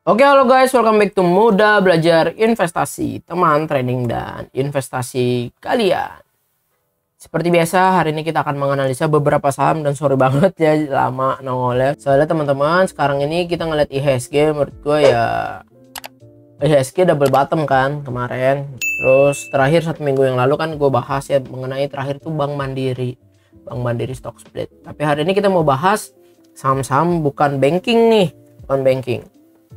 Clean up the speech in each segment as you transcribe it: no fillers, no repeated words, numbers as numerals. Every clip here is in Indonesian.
Oke, halo guys, welcome back to Mudah Belajar Investasi, teman trading dan investasi kalian. Seperti biasa, hari ini kita akan menganalisa beberapa saham dan sorry banget ya lama nongolnya. Soalnya teman-teman, sekarang ini kita ngeliat IHSG, menurut gue ya IHSG double bottom kan kemarin. Terus terakhir 1 minggu yang lalu kan gue bahas ya mengenai terakhir tuh Bank Mandiri stock split. Tapi hari ini kita mau bahas saham-saham bukan banking nih, bukan banking.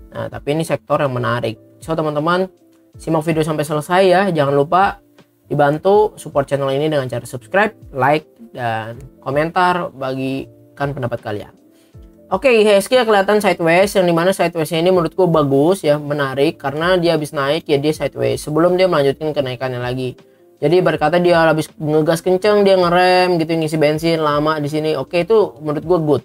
Nah, tapi ini sektor yang menarik. So, teman-teman, simak video sampai selesai ya. Jangan lupa dibantu support channel ini dengan cara subscribe, like, dan komentar bagikan pendapat kalian. Oke, IHSG kelihatan sideways, yang dimana sidewaysnya ini menurutku bagus ya, menarik karena dia habis naik ya dia sideways sebelum dia melanjutkan kenaikannya lagi. Jadi berkata dia habis ngegas kenceng, dia ngerem gitu, ngisi bensin lama di sini. Oke, itu menurut gue good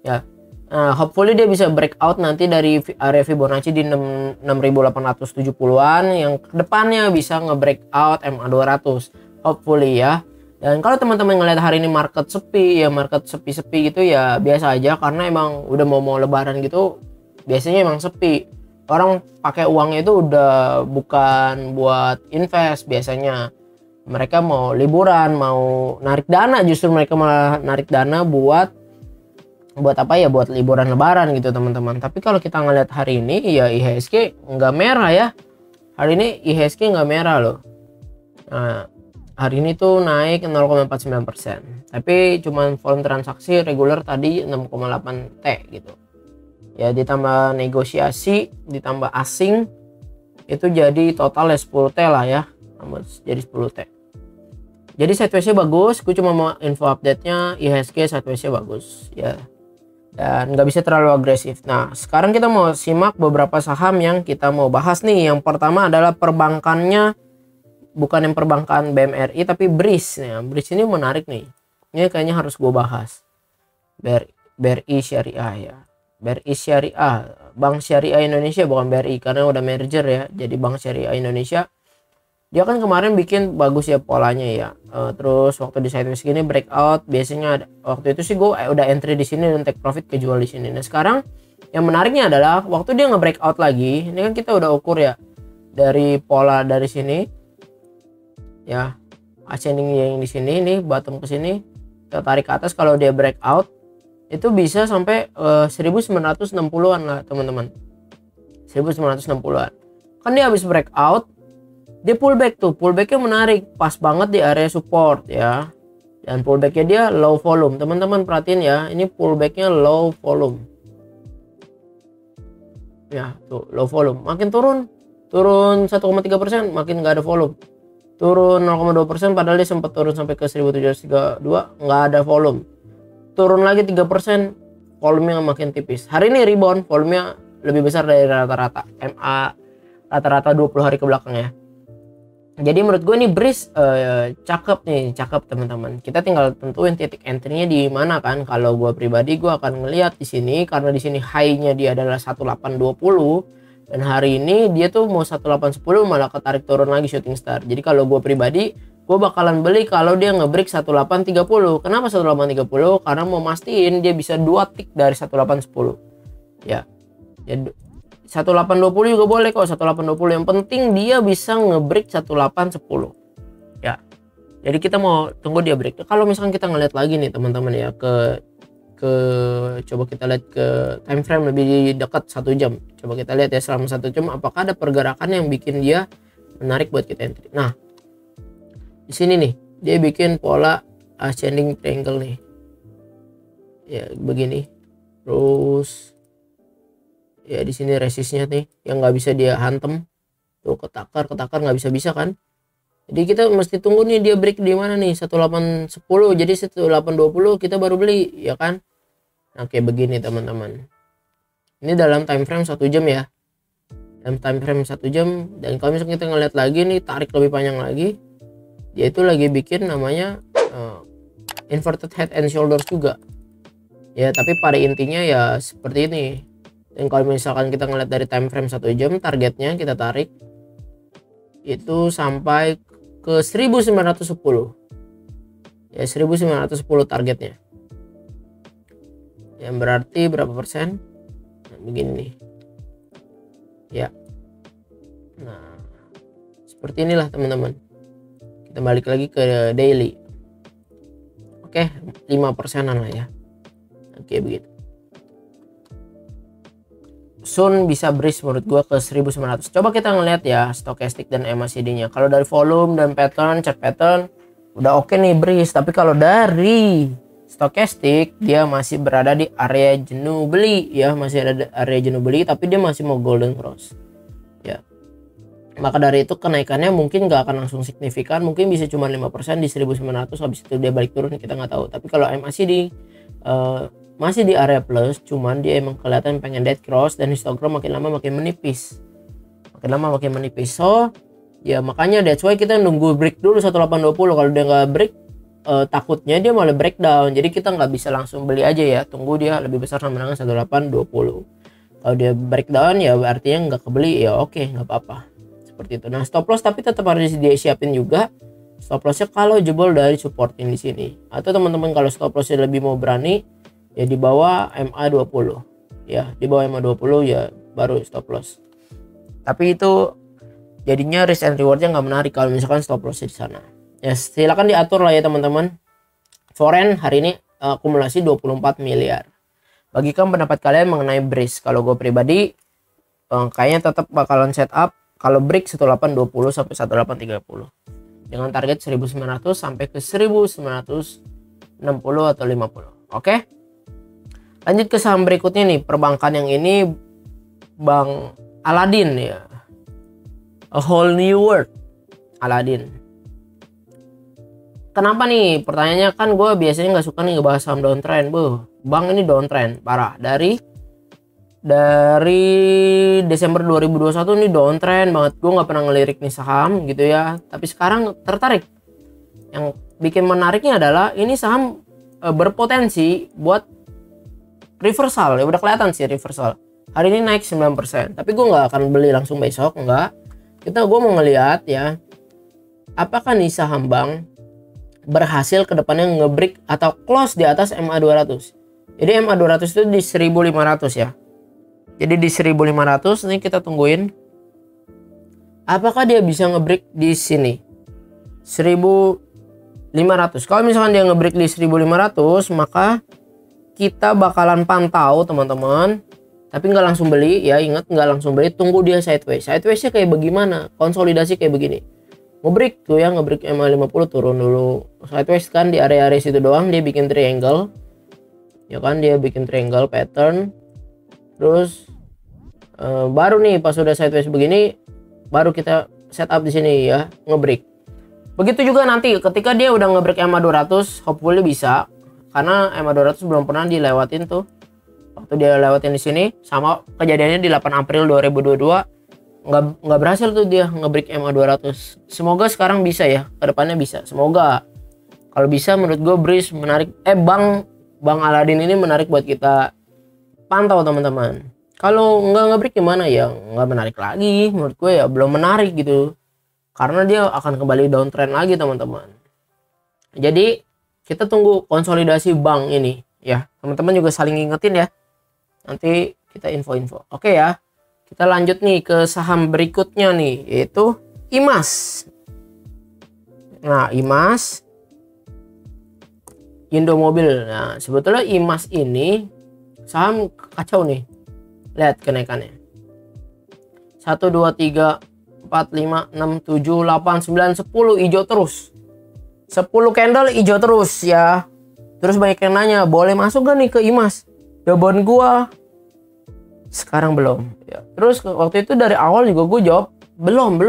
ya. Hopefully dia bisa breakout nanti dari area Fibonacci di 6870-an yang kedepannya bisa nge-breakout MA200 hopefully ya. Dan kalau teman-teman ngeliat hari ini market sepi ya, market sepi-sepi gitu ya biasa aja, karena emang udah mau lebaran gitu biasanya emang sepi. Orang pakai uangnya itu udah bukan buat invest, biasanya mereka mau liburan, mau narik dana, justru mereka malah narik dana buat apa ya, buat liburan lebaran gitu teman-teman. Tapi kalau kita ngeliat hari ini ya IHSG nggak merah ya, hari ini IHSG nggak merah loh. Nah, hari ini tuh naik 0,49%, tapi cuman volume transaksi reguler tadi 6,8 T gitu ya, ditambah negosiasi ditambah asing itu jadi total 10 T lah ya, jadi 10 T. Jadi sidewaysnya bagus. Gue cuma mau info update nya IHSG sidewaysnya bagus ya, dan nggak bisa terlalu agresif. Nah, sekarang kita mau simak beberapa saham yang kita mau bahas nih. Yang pertama adalah perbankannya, bukan yang perbankan BMRI tapi BRIS. Nah, BRIS ini menarik nih, ini kayaknya harus gue bahas. BRI Syariah ya, BRI Syariah, Bank Syariah Indonesia, bukan BRI karena udah merger ya jadi Bank Syariah Indonesia. Dia kan kemarin bikin bagus ya polanya ya. Terus waktu di sideways gini breakout, biasanya waktu itu sih gue udah entry di sini dan take profit kejual di sini. Nah, sekarang yang menariknya adalah waktu dia nge-breakout lagi, ini kan kita udah ukur ya dari pola dari sini ya, ascending yang di sini, ini bottom ke sini, kita tarik ke atas. Kalau dia breakout itu bisa sampai 1960-an lah teman-teman, 1960-an. Kan dia habis breakout, dia pullback tuh, pullbacknya menarik, pas banget di area support ya, dan pullbacknya dia low volume. Teman-teman perhatiin ya, ini pullbacknya low volume ya, tuh low volume. Makin turun 1,3%, makin nggak ada volume. Turun 0,2%, padahal dia sempat turun sampai ke 1732, nggak ada volume. Turun lagi 3%, volumenya makin tipis. Hari ini rebound, volumenya lebih besar dari rata-rata MA, rata-rata 20 hari ke belakang ya. Jadi menurut gue nih BRIS cakep teman-teman. Kita tinggal tentuin titik entry-nya di mana kan. Kalau gue pribadi gue akan ngelihat di sini, karena di sini high-nya dia adalah 1820 dan hari ini dia tuh mau 1810 malah ketarik turun lagi shooting star. Jadi kalau gue pribadi gue bakalan beli kalau dia nge-break 1830. Kenapa 1830? Karena mau mastiin dia bisa 2 tick dari 1810 ya. Jadi 1820 juga boleh kok, 1820, yang penting dia bisa nge-break 1810 ya. Jadi kita mau tunggu dia break. Kalau misalkan kita ngeliat lagi nih teman-teman ya, ke coba kita lihat ke time frame lebih dekat 1 jam. Coba kita lihat ya selama 1 jam apakah ada pergerakan yang bikin dia menarik buat kita entry. Nah, di sini nih dia bikin pola ascending triangle nih ya, begini. Terus ya di sini resistnya nih yang nggak bisa dia hantem tuh, ketakar nggak bisa kan. Jadi kita mesti tunggu nih dia break di mana nih, 1810. Jadi 1820 kita baru beli ya kan. Nah, kayak begini teman-teman, ini dalam time frame 1 jam ya, dalam time frame 1 jam. Dan kalau misalnya kita ngeliat lagi nih, tarik lebih panjang lagi, dia itu lagi bikin namanya inverted head and shoulders juga ya, tapi pada intinya ya seperti ini. Dan kalau misalkan kita ngeliat dari time frame 1 jam, targetnya kita tarik itu sampai ke 1910 ya, 1910 targetnya, yang berarti berapa persen. Nah, begini nih ya. Nah, seperti inilah teman-teman. Kita balik lagi ke daily. Oke, 5%-an lah ya. Oke, begitu. Soon bisa breeze menurut gua ke 1900. Coba kita ngeliat ya stochastic dan MACD-nya. Kalau dari volume dan pattern, chart pattern udah oke nih breeze, tapi kalau dari stochastic dia masih berada di area jenuh beli ya, masih ada area jenuh beli, tapi dia masih mau golden cross. Ya. Maka dari itu kenaikannya mungkin nggak akan langsung signifikan, mungkin bisa cuma 5% di 1900, habis itu dia balik turun, kita nggak tahu. Tapi kalau MACD masih di area plus, cuman dia emang kelihatan pengen dead cross, dan histogram makin lama makin menipis. So ya makanya that's why kita nunggu break dulu 1820. Kalau dia nggak break, takutnya dia malah breakdown, jadi kita nggak bisa langsung beli aja ya, tunggu dia lebih besar sama dengan 1820. Kalau dia breakdown ya artinya nggak kebeli, ya oke, nggak apa-apa. Seperti itu. Nah, stop loss tapi tetap harus dia siapin juga. Stop lossnya kalau jebol dari supporting di sini. Atau teman-teman kalau stop lossnya lebih mau berani, ya di bawah MA20. Ya, di bawah MA20 ya baru stop loss. Tapi itu jadinya risk and rewardnya nggak menarik kalau misalkan stop lossnya di sana. Ya silakan diatur lah ya teman-teman. Foreign hari ini akumulasi 24 miliar. Bagikan pendapat kalian mengenai breeze. Kalau gue pribadi kayaknya tetap bakalan setup kalau break 1820 sampai 1830 dengan target 1900 sampai ke 1960 atau 50. Oke. Lanjut ke saham berikutnya nih, perbankan yang ini Bank Aladin ya. A whole new world. Aladin. Kenapa nih? Pertanyaannya kan gue biasanya nggak suka nih ngebahas saham downtrend. Bank ini downtrend parah. Dari Desember 2021 nih downtrend banget. Gue nggak pernah ngelirik nih saham gitu ya, tapi sekarang tertarik. Yang bikin menariknya adalah ini saham berpotensi buat reversal ya, udah kelihatan sih reversal. Hari ini naik 9%, tapi gue nggak akan beli langsung besok, enggak. Gue mau ngelihat ya, apakah nih saham bank berhasil kedepannya ngebreak atau close di atas MA200. Jadi MA200 itu di 1500 ya. Jadi di 1500 ini kita tungguin apakah dia bisa ngebreak di sini 1500. Kalau misalkan dia ngebreak di 1500, maka kita bakalan pantau teman-teman, tapi nggak langsung beli ya. Ingat, nggak langsung beli, tunggu dia sideways. Sidewaysnya kayak bagaimana, konsolidasi kayak begini, ngebreak tuh ya, ngebreak MA50 turun dulu, sideways kan di area-area situ doang, dia bikin triangle ya kan, dia bikin triangle pattern. Terus baru nih pas udah sideways begini, baru kita setup di sini ya, ngebreak. Begitu juga nanti ketika dia udah ngebreak MA200, hopefully bisa, karena MA200 belum pernah dilewatin tuh. Waktu dia lewatin di sini, sama kejadiannya di 8 April 2022, nggak berhasil tuh dia ngebreak MA200. Semoga sekarang bisa ya, kedepannya bisa, semoga. Kalau bisa menurut gue breeze menarik, Bang Aladin ini menarik buat kita pantau teman-teman. Kalau nggak ngebreak gimana ya, nggak menarik lagi menurut gue ya, belum menarik gitu, karena dia akan kembali downtrend lagi teman-teman. Jadi kita tunggu konsolidasi bank ini ya, teman-teman juga saling ngingetin ya, nanti kita info-info. Oke ya, kita lanjut nih ke saham berikutnya nih, yaitu IMAS. Nah, IMAS Indomobil. Nah, sebetulnya IMAS ini saham kacau nih. Lihat kenaikannya. 1 2 3 4 5 6 7 8 9 10 hijau terus. 10 candle hijau terus ya. Terus banyak yang nanya, boleh masuk gak nih ke IMAS? Jawaban gua sekarang belum ya. Terus waktu itu dari awal juga gue jawab belum.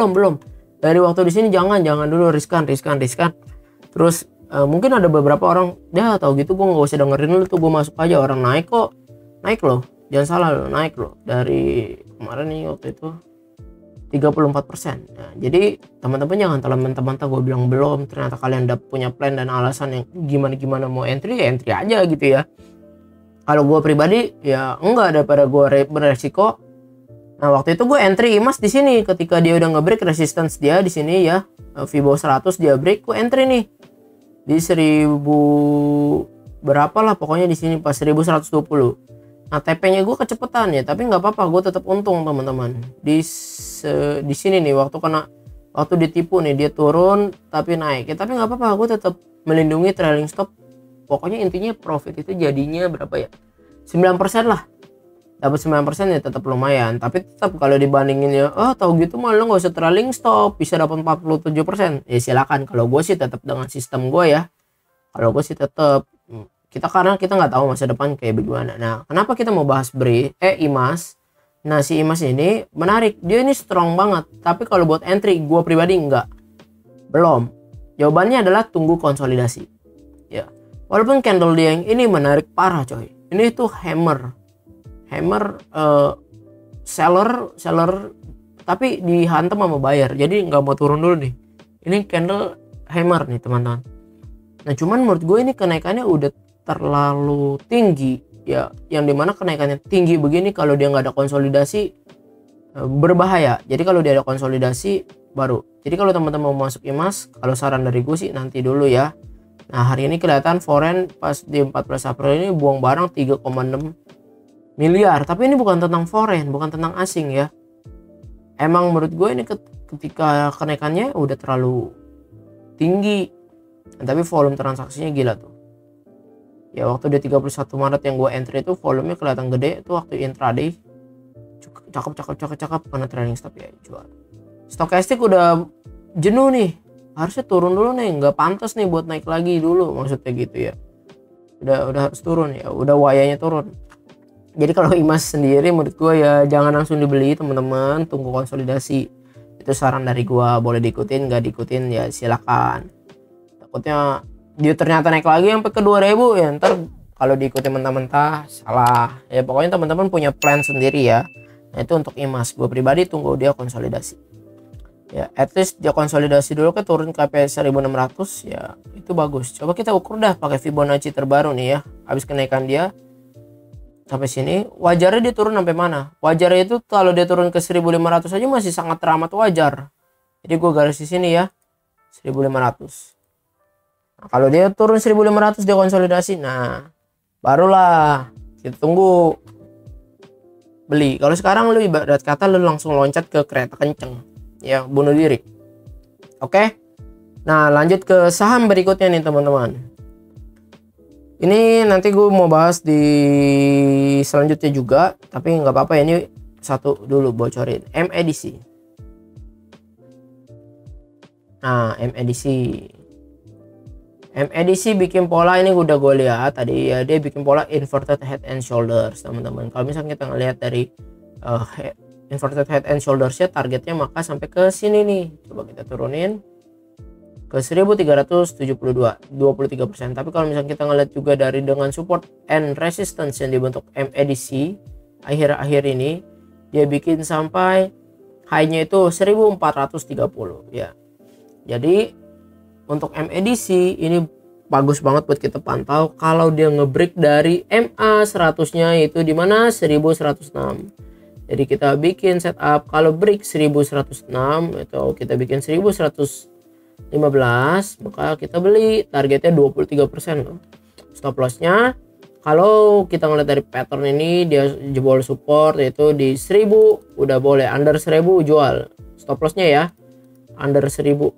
Dari waktu di sini jangan dulu, riskan. Terus mungkin ada beberapa orang dia tahu gitu, gue nggak usah dengerin lu tuh, gue masuk aja, orang naik kok, naik loh, jangan salah loh, naik loh dari kemarin nih waktu itu 34%. Nah, jadi teman-teman jangan terlalu mentah-mentah gue bilang belum, ternyata kalian udah punya plan dan alasan yang gimana mau entry ya entry aja gitu ya. Kalau gue pribadi ya enggak, daripada gue beresiko. Nah, waktu itu gue entry IMAS di sini ketika dia udah nge-break resistance dia di sini ya, Fibo 100 dia break, gue entry nih di 1000 berapa lah pokoknya, di sini pas 1120. Nah TP-nya gue kecepatan ya, tapi nggak apa-apa, gue tetap untung teman-teman. Di sini nih waktu ditipu nih dia turun tapi naik ya, tapi nggak apa-apa, gue tetap melindungi trailing stop. Pokoknya intinya profit itu jadinya berapa ya, 9% lah. Dapat 9% ya tetap lumayan, tapi tetap kalau dibandingin ya, tahu gitu mah lo nggak usah trailing stop bisa dapat 47%. Ya silakan, kalau gue sih tetap dengan sistem gue ya. Kalau gue sih tetap, karena kita nggak tahu masa depan kayak bagaimana. Nah kenapa kita mau bahas IMAS? Nah si IMAS ini menarik, dia ini strong banget, tapi kalau buat entry gue pribadi belum. Jawabannya adalah tunggu konsolidasi ya. Walaupun candle dia yang ini menarik parah coy, ini tuh hammer seller tapi dihantam sama buyer, jadi nggak mau turun dulu nih. Ini candle hammer nih teman-teman. Nah cuman menurut gue ini kenaikannya udah terlalu tinggi ya, yang dimana kenaikannya tinggi begini kalau dia nggak ada konsolidasi berbahaya. Jadi kalau dia ada konsolidasi baru. Jadi kalau teman-teman mau masuk IMAS, kalau saran dari gue sih nanti dulu ya. Nah hari ini kelihatan foreign pas di 14 April ini buang barang 3,6 miliar, tapi ini bukan tentang foreign, bukan tentang asing ya. Emang menurut gue ini ketika kenaikannya udah terlalu tinggi, tapi volume transaksinya gila tuh ya. Waktu di 31 Maret yang gue entry itu volumenya kelihatan gede itu waktu intraday, cakep karena trailing stop ya jual. Stokastik udah jenuh nih, harusnya turun dulu nih, nggak pantas nih buat naik lagi dulu, maksudnya gitu ya. Udah harus turun ya, udah wayanya turun. Jadi kalau IMAS sendiri menurut gue ya jangan langsung dibeli teman-teman, tunggu konsolidasi. Itu saran dari gue, boleh diikutin nggak diikutin ya silakan. Takutnya dia ternyata naik lagi sampai ke 2000 ya, ntar kalau diikuti mentah-mentah salah ya. Pokoknya teman-teman punya plan sendiri ya. Nah itu untuk IMAS, gue pribadi tunggu dia konsolidasi ya, at least dia konsolidasi dulu ke turun ke 1600 ya, itu bagus. Coba kita ukur dah pakai Fibonacci terbaru nih ya. Habis kenaikan dia sampai sini, wajarnya dia turun sampai mana? Wajarnya itu kalau dia turun ke 1500 aja masih sangat teramat wajar. Jadi gue garis di sini ya, 1500. Nah, kalau dia turun 1500 dia konsolidasi, nah barulah kita tunggu beli. Kalau sekarang lu ibarat kata lu langsung loncat ke kereta kenceng ya, bunuh diri. Oke. Nah lanjut ke saham berikutnya nih teman-teman. Ini nanti gue mau bahas di selanjutnya juga, tapi nggak apa-apa ya, ini satu dulu bocorin. MEDC. Nah MEDC bikin pola ini udah gue lihat tadi ya, dia bikin pola inverted head and shoulders teman-teman. Kalau misalnya kita ngelihat dari inverted head and shoulders ya, targetnya maka sampai ke sini nih. Coba kita turunin ke 1372, 23%. Tapi kalau misalnya kita ngeliat juga dari dengan support and resistance yang dibentuk MEDC akhir-akhir ini, dia bikin sampai high-nya itu 1430 ya. Jadi untuk MEDC ini bagus banget buat kita pantau kalau dia ngebreak dari MA 100-nya itu di mana 1106. Jadi kita bikin setup kalau break 1106 atau kita bikin 1115, maka kita beli, targetnya 23% loh. Stop lossnya kalau kita ngeliat dari pattern ini dia jebol support yaitu di 1000 udah boleh, under 1000 jual. Stop lossnya ya under 1000,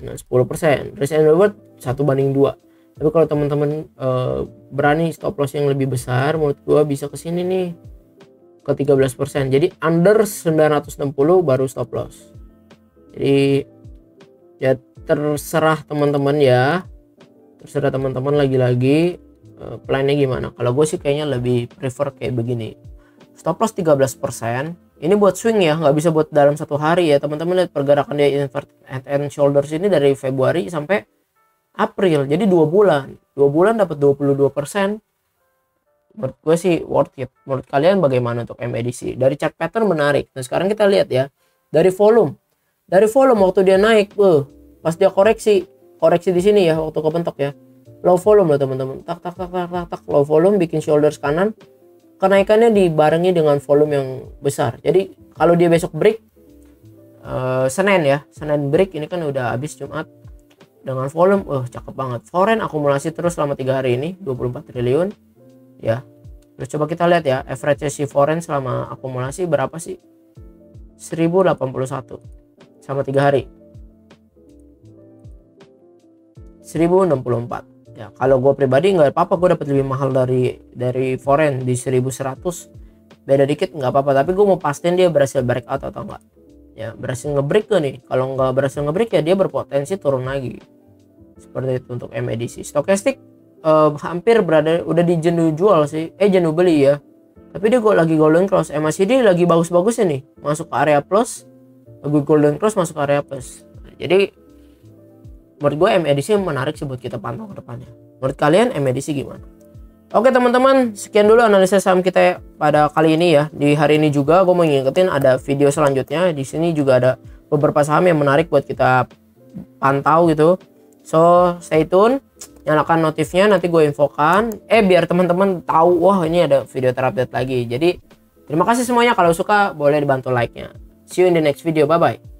nah 10%, risk and reward 1/2. Tapi kalau teman-teman berani stop loss yang lebih besar, menurut gua bisa ke sini nih ke 13%. Jadi under 960 baru stop loss. Jadi ya terserah teman-teman ya, terserah teman-teman lagi-lagi plannya gimana. Kalau gue sih kayaknya lebih prefer kayak begini, stop loss 13%. Ini buat swing ya, nggak bisa buat dalam satu hari ya teman-teman. Lihat pergerakan dia inverted head and shoulders ini dari Februari sampai April, jadi 2 bulan dapat 22%. Menurut gue sih worth it. Menurut kalian bagaimana untuk MEDC? Dari chart pattern menarik. Nah sekarang kita lihat ya dari volume waktu dia naik, pas dia koreksi di sini ya waktu kebentok ya, low volume loh teman-teman, tak low volume bikin shoulders kanan, kenaikannya dibarengi dengan volume yang besar. Jadi kalau dia besok break Senin break, ini kan udah habis Jumat dengan volume cakep banget. Foreign akumulasi terus selama 3 hari ini 24 triliun ya. Terus coba kita lihat ya, average si foreign selama akumulasi berapa sih? 1081 sama 3 hari. 1064. Ya, kalau gue pribadi nggak apa-apa, gue dapat lebih mahal dari foreign di 1100. Beda dikit nggak apa-apa, tapi gue mau pastiin dia berhasil breakout atau enggak. Ya, berhasil ngebreak ke nih. Kalau nggak berhasil ngebreak ya dia berpotensi turun lagi. Seperti itu untuk MACD. Stokastik hampir berada udah di jenuh jual sih, jenuh beli ya. Tapi dia lagi golden cross. MACD lagi bagus-bagusnya nih, masuk ke area plus, lagi golden cross masuk ke area plus. Jadi menurut gue MACD menarik sih buat kita pantau ke depannya. Menurut kalian MACD gimana? Oke teman-teman, sekian dulu analisa saham kita pada kali ini ya. Di hari ini juga gue mau ngingetin ada video selanjutnya. Di sini juga ada beberapa saham yang menarik buat kita pantau gitu. So stay tune, nyalakan notifnya, nanti gue infokan. Biar teman-teman tahu, wah ini ada video terupdate lagi. Jadi terima kasih semuanya, kalau suka boleh dibantu like-nya. See you in the next video, bye bye.